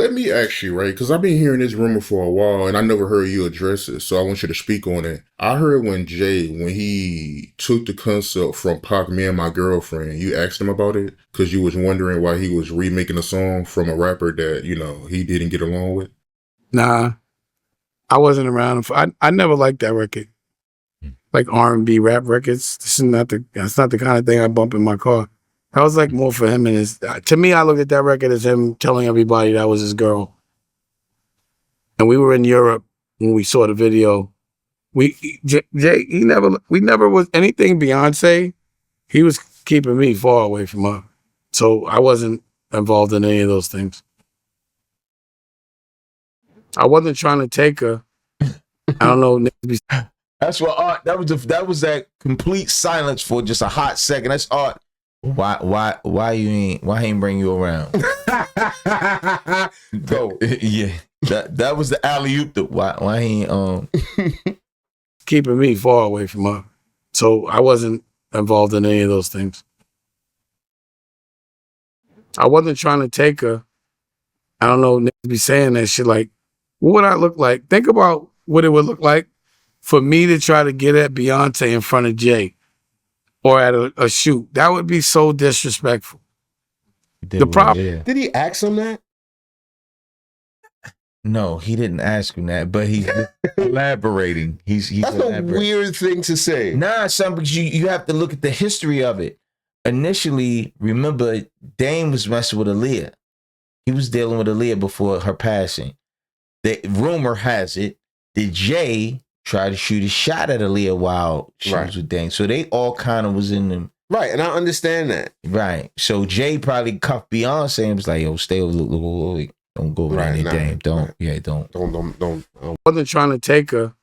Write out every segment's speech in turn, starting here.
Let me ask you, right? Because I've been hearing this rumor for a while, and I never heard you address it. So I want you to speak on it. I heard when he took the concept from Pacman and My Girlfriend, you asked him about it because you was wondering why he was remaking a song from a rapper that he didn't get along with. Nah, I wasn't around. I never liked that record. Like R&B rap records. That's not the kind of thing I bump in my car. That was like more for him and his. To me, I looked at that record as him telling everybody that was his girl. And we were in Europe when we saw the video. Jay, we never was anything Beyonce. He was keeping me far away from her, so I wasn't involved in any of those things. I wasn't trying to take her. I don't know. That's what Art. That was that complete silence for just a hot second. That's Art. Why he ain't bring you around? Go. Yeah. That was the alley-oop. Why he ain't keeping me far away from her. So I wasn't involved in any of those things. I wasn't trying to take her. I don't know, niggas be saying that shit like, what would I look like? Think about what it would look like for me to try to get at Beyonce in front of Jay or at a shoot. That would be so disrespectful. The problem. Yeah. Did he ask him that? No, he didn't ask him that, but he's elaborating. He's That's a weird thing to say. Nah, son, because you have to look at the history of it. Initially, remember, Dame was messing with Aaliyah. He was dealing with Aaliyah before her passing. The rumor has it that Jay tried to shoot a shot at Aaliyah while she was with Dame. So they all kind of was in them. Right, and I understand that. Right. So Jay probably cuffed Beyonce and was like, yo, stay over. Don't go around there, Dame. Don't. I wasn't trying to take her.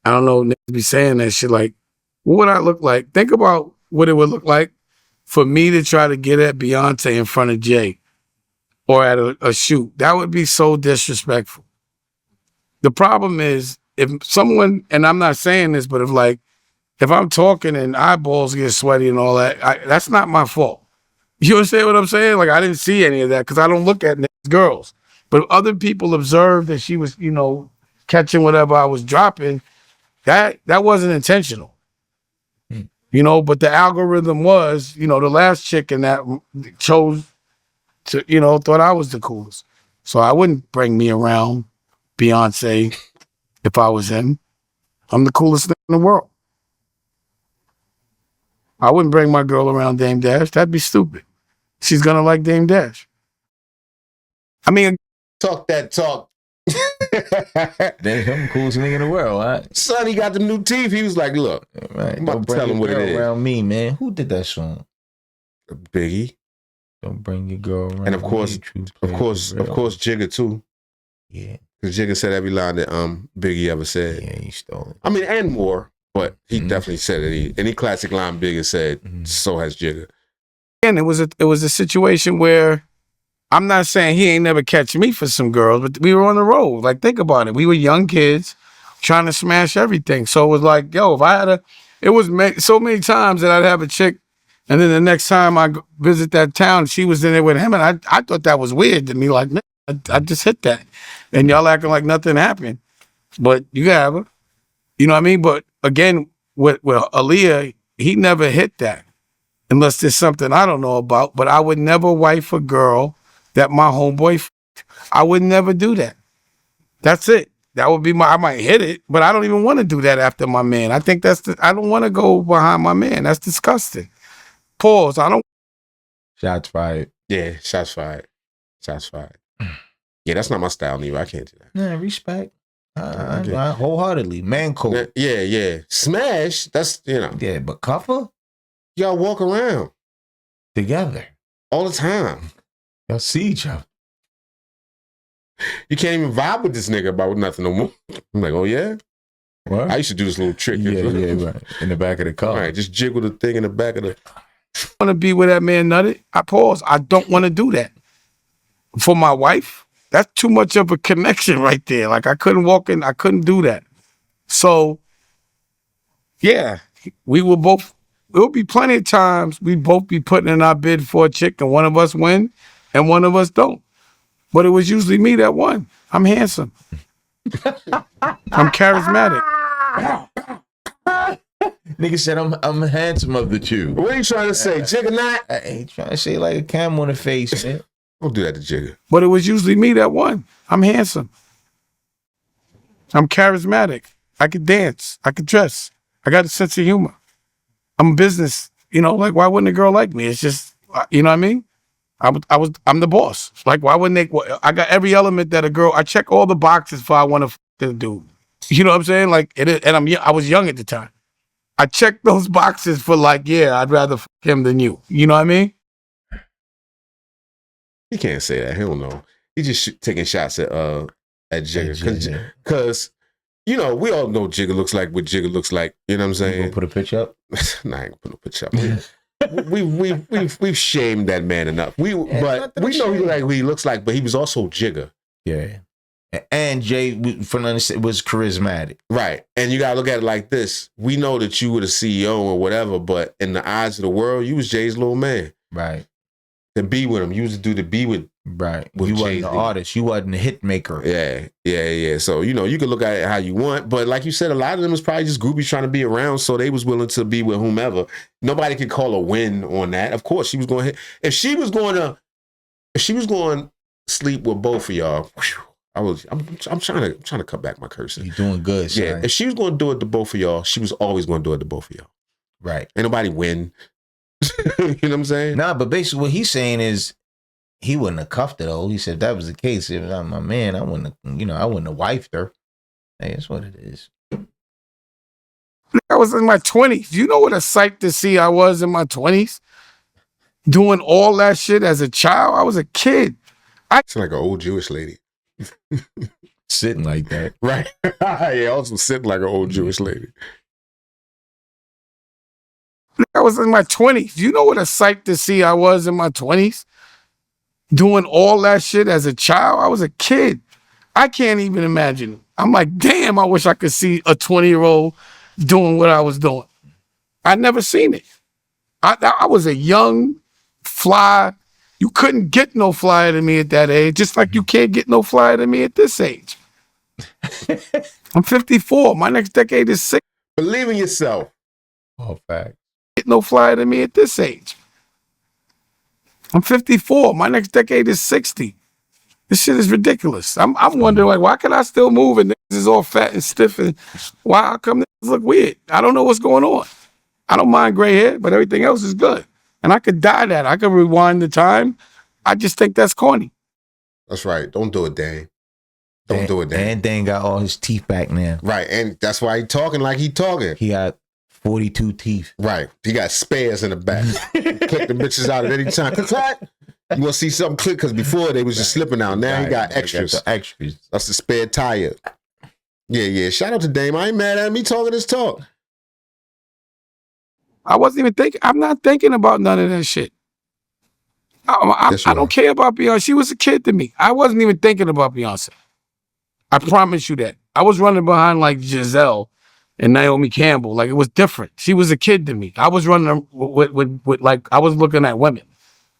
I don't know, niggas be saying that shit like, what would I look like? Think about what it would look like for me to try to get at Beyonce in front of Jay or at a shoot. That would be so disrespectful. The problem is, if someone, and I'm not saying this, but if I'm talking and eyeballs get sweaty and all that, that's not my fault. You understand what I'm saying? Like, I didn't see any of that because I don't look at girls. But if other people observed that she was, catching whatever I was dropping, that wasn't intentional. But the algorithm was, the last chick in that chose to, thought I was the coolest. So I wouldn't bring me around Beyonce if I was him. I'm the coolest thing in the world. I wouldn't bring my girl around Dame Dash. That'd be stupid. She's gonna like Dame Dash. I mean, talk that talk. That's him, coolest nigga in the world, right? Son, he got the new teeth. He was like, look, right. I'm about to tell him what it is. Around me, man. Who did that song? Biggie. Don't bring your girl around. And of course, Jigga too. Yeah. Because Jigga said every line that Biggie ever said. Yeah, he stole it. I mean, and more, but he definitely said it. Any classic line Biggie said, so has Jigga. And it was a situation where I'm not saying he ain't never catch me for some girls, but we were on the road. Like, think about it. We were young kids trying to smash everything. So it was like, yo, if I had it was so many times that I'd have a chick, and then the next time I visit that town, she was in there with him, and I thought that was weird to me. Like, man, I just hit that. And y'all acting like nothing happened. But you have her. You know what I mean? But again, with Aaliyah, he never hit that. Unless there's something I don't know about. But I would never wife a girl that my homeboy I would never do that. That's it. That would be I might hit it, but I don't even want to do that after my man. I think I don't want to go behind my man. That's disgusting. Pause. Shots fired. Yeah, shots fired. Yeah, that's not my style, Nero. I can't do that. Nah, respect. I wholeheartedly. Man code. Yeah. Smash, that's, Yeah, but cover? Y'all walk around. Together. All the time. Y'all see each other. You can't even vibe with this nigga about nothing no more. I'm like, oh yeah? What? I used to do this little trick. Yeah, right. In the back of the car. All right, just jiggle the thing in the back of the... Want to be with that man nutted? I pause. I don't want to do that. For my wife, that's too much of a connection right there. Like, I couldn't walk in. I couldn't do that. So, yeah, there'll be plenty of times we both be putting in our bid for a chick and one of us win and one of us don't. But it was usually me that won. I'm handsome. I'm charismatic. Nigga said I'm handsome of the two. What are you trying to say, Jigga not? I ain't trying to say like a cam on the face, man. Don't do that to Jigga. But it was usually me that won. I'm handsome. I'm charismatic. I could dance. I could dress. I got a sense of humor. I'm a business. You know, like, why wouldn't a girl like me? It's just, you know what I mean? I'm the boss. Like, why wouldn't they? I got every element that a girl. I check all the boxes for I want to the dude. You know what I'm saying? Like, it is, and I was young at the time. I checked those boxes for like, yeah, I'd rather him than you. You know what I mean? He can't say that. He don't know. He just taking shots at Jigga. Because, you know, we all know Jigga looks like what Jigga looks like. You know what I'm saying? You gonna put a picture up? Nah, I ain't gonna put no picture up. We've shamed that man enough. But we know he look like what he looks like, but he was also Jigga. Yeah. And Jay, from understand, was charismatic. Right. And you gotta look at it like this. We know that you were the CEO or whatever, but in the eyes of the world, you was Jay's little man. Right. To be with him. You was the dude to be with. Right. With you wasn't Jay-Z. the artist. You wasn't the hit maker. Yeah. So, you know, you can look at it how you want, but like you said, a lot of them was probably just groupies trying to be around, so they was willing to be with whomever. Nobody could call a win on that. Of course, she was going to hit. If she was going to sleep with both of y'all, I'm trying to cut back my cursing. You're doing good, son. Yeah, if she was going to do it to both of y'all, she was always going to do it to both of y'all. Right. Ain't nobody win. You know what I'm saying? Nah, but basically what he's saying is he wouldn't have cuffed her though. He said if that was the case, if I'm my man, I wouldn't have wifed her. Hey, that's what it is. I was in my 20s. You know what a sight to see I was in my 20s? Doing all that shit as a child. I was a kid. It's like an old Jewish lady. Sitting like that. Right. Yeah, also sitting like an old Jewish lady. I was in my 20s. You know what a sight to see I was in my 20s? Doing all that shit as a child. I was a kid. I can't even imagine. I'm like, damn, I wish I could see a 20-year-old doing what I was doing. I'd never seen it. I was a young, fly. You couldn't get no flyer than me at that age, just like you can't get no flyer than me at this age. I'm 54. My next decade is 6. Believe in yourself. All fact. Get no flyer than me at this age. I'm 54. My next decade is 60. This shit is ridiculous. I'm wondering, like, why can I still move and niggas is all fat and stiff, and how come niggas look weird? I don't know what's going on. I don't mind gray hair, but everything else is good. And I could dye that. I could rewind the time. I just think that's corny. That's right. Don't do it, Dan. Don't do it, Dan. And Dan got all his teeth back now. Right. And that's why he talking like he talking. He got 42 teeth. Right. He got spares in the back. Click the bitches out at any time. Click. You want to see something click? Because before they was just slipping out. Now he got extras. Got the extras. That's the spare tire. Yeah. Shout out to Dame. I ain't mad at him. He talking his talk. I wasn't even thinking. I'm not thinking about none of that shit. I don't care about Beyonce. She was a kid to me. I wasn't even thinking about Beyonce. I promise you that. I was running behind like Giselle and Naomi Campbell. Like, it was different. She was a kid to me. I was running with like, I was looking at women.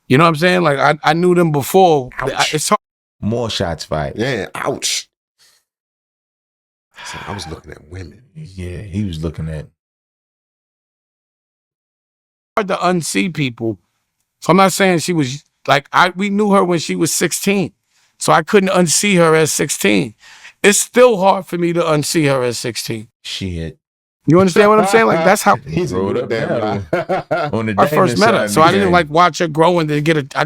You know what I'm saying? Like, I knew them before. It's hard. More shots fired. Yeah, ouch. So I was looking at women. Yeah, he was looking at. Hard to unsee people. So I'm not saying she was like, we knew her when she was 16. So I couldn't unsee her as 16. It's still hard for me to unsee her as 16. Shit. You understand what I'm saying? Like, that's how He rolled up there on the I first met her. So I didn't like watch her grow and then get it. I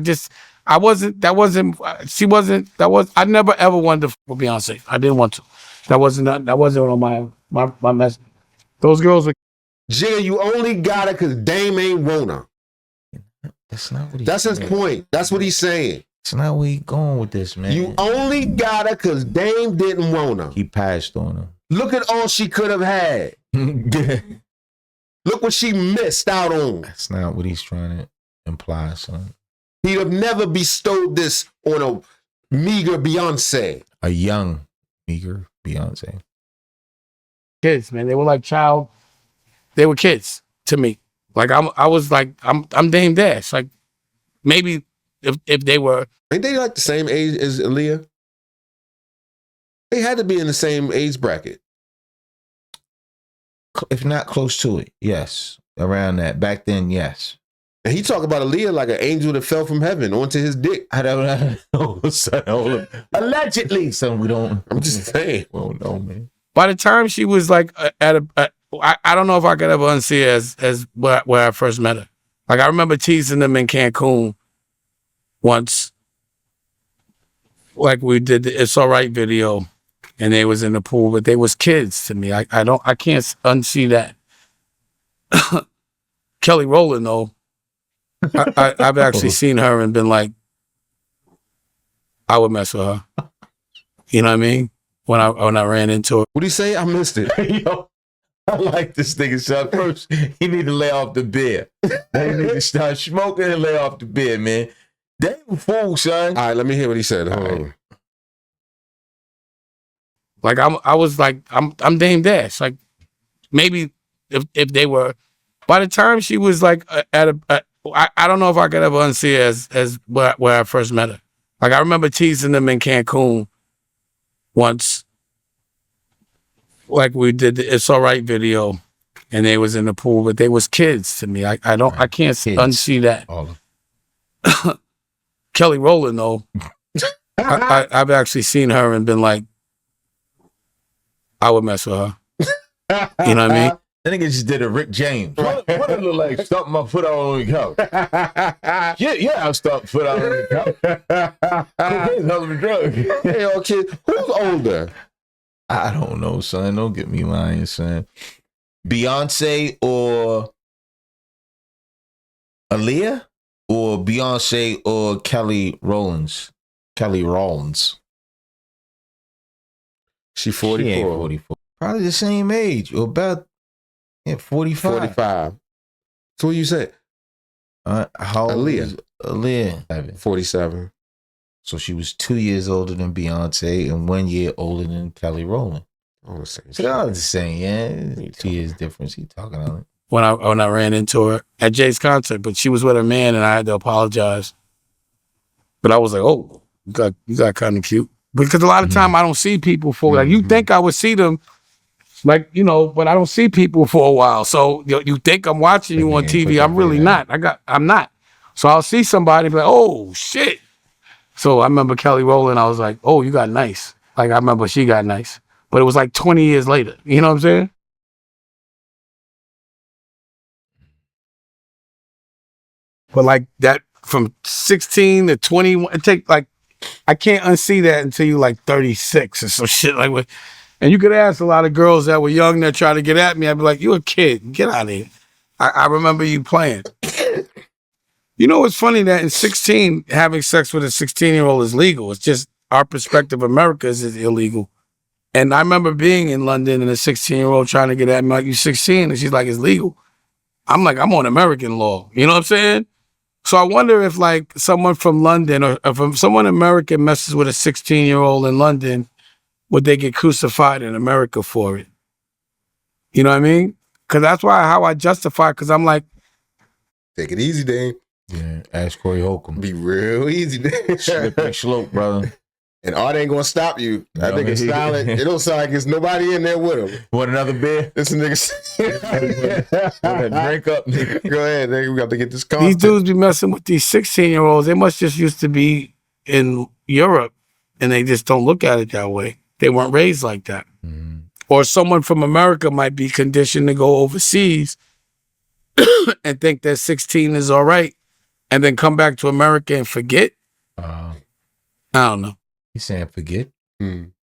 never ever wanted to f with Beyonce. I didn't want to. That wasn't on my mess. Those girls were. Jigga, you only got it because Dame ain't wanna. That's not what That's his point. That's what he's saying. That's not where he going with this, man. You only got her because Dame didn't wanna. He passed on her. Look at all she could have had. Look what she missed out on. That's not what he's trying to imply, son. He'd have never bestowed this on a meager Beyonce. A young, meager Beyonce. Kids, man. They were like they were kids to me. Like, I'm Dame Dash. Like, maybe if they were. Ain't they like the same age as Aaliyah? They had to be in the same age bracket. If not close to it, yes. Around that. Back then, yes. And he talk about Aaliyah like an angel that fell from heaven onto his dick. I don't know, son. Allegedly, son. We don't. I'm just saying. We don't know, man. By the time she was like I don't know if I could ever unsee her as where I first met her. Like I remember teasing them in Cancun once. Like we did the It's All Right video, and they was in the pool, but they was kids to me. I can't unsee that. Kelly Rowland though, I've actually seen her and been like, I would mess with her. You know what I mean? When I ran into her. What'd he say? I missed it. Yo, I like this nigga, son. First, he need to lay off the beer. Then he need to start smoking and lay off the beer, man. They a fool, son. All right, let me hear what he said. Hold on. Like I was like I'm Dame Dash. Like maybe if they were, by the time she was like I don't know if I could ever unsee her as where I first met her. Like I remember teasing them in Cancun once. Like we did the It's All Right video, and they was in the pool, but they was kids to me. I can't unsee that. Kelly Rowland though, I've actually seen her and been like, I would mess with her. You know what I mean? That nigga just did a Rick James. What it look like? Stomping my foot out on the couch. Yeah, I'll stomp foot out on the couch. Cocaine's a hell of a drug. Hey, yo, kid, who's older? I don't know, son. Don't get me lying, son. Beyonce or Aaliyah? Or Beyonce or Kelly Rowlands? Kelly Rowlands. She 44. She ain't 44. Probably the same age. Or about 45. 45. So what you said? How old Aaliyah. is Aaliyah? 47. So she was 2 years older than Beyonce and 1 year older than Kelly Rowland. All the same. So they're all the same, yeah. 2 years difference. He talking on it. When I ran into her at Jay's concert, but she was with her man and I had to apologize. But I was like, oh, you got kind of cute. Because a lot of time I don't see people for like you think I would see them, like, you know, but I don't see people for a while. So you think I'm watching you on TV. I'm really not. I'm not. So I'll see somebody and be like, oh shit. So I remember Kelly Rowland, I was like, oh, you got nice. Like I remember she got nice. But it was like 20 years later. You know what I'm saying? But like that from 16 to 21, it take like, I can't unsee that until you like 36 or some shit like what. And you could ask a lot of girls that were young that try to get at me. I'd be like, you a kid, get out of here. I remember you playing. You know, it's funny that in 16, having sex with a 16-year-old is legal. It's just our perspective of America is illegal. And I remember being in London and a 16-year-old trying to get at me like, you 16? And she's like, it's legal. I'm like, I'm on American law. You know what I'm saying? So I wonder if like someone from London or if someone American messes with a 16-year-old in London, would they get crucified in America for it? You know what I mean? Because that's how I justify, because I'm like, take it easy, Dane. Yeah, ask Corey Holcomb. Be real easy, Dane. Slippery slope, brother. And art ain't gonna stop you. I think it's silent. It don't sound like there's nobody in there with him. Want another beer? This nigga. Drink up, nigga. Go ahead, nigga. We got to get this content. these dudes be messing with these 16-year-olds. They must just used to be in Europe and they just don't look at it that way. They weren't raised like that. Mm. Or someone from America might be conditioned to go overseas and think that 16 is all right and then come back to America and forget. I don't know. He's saying forget. Mm.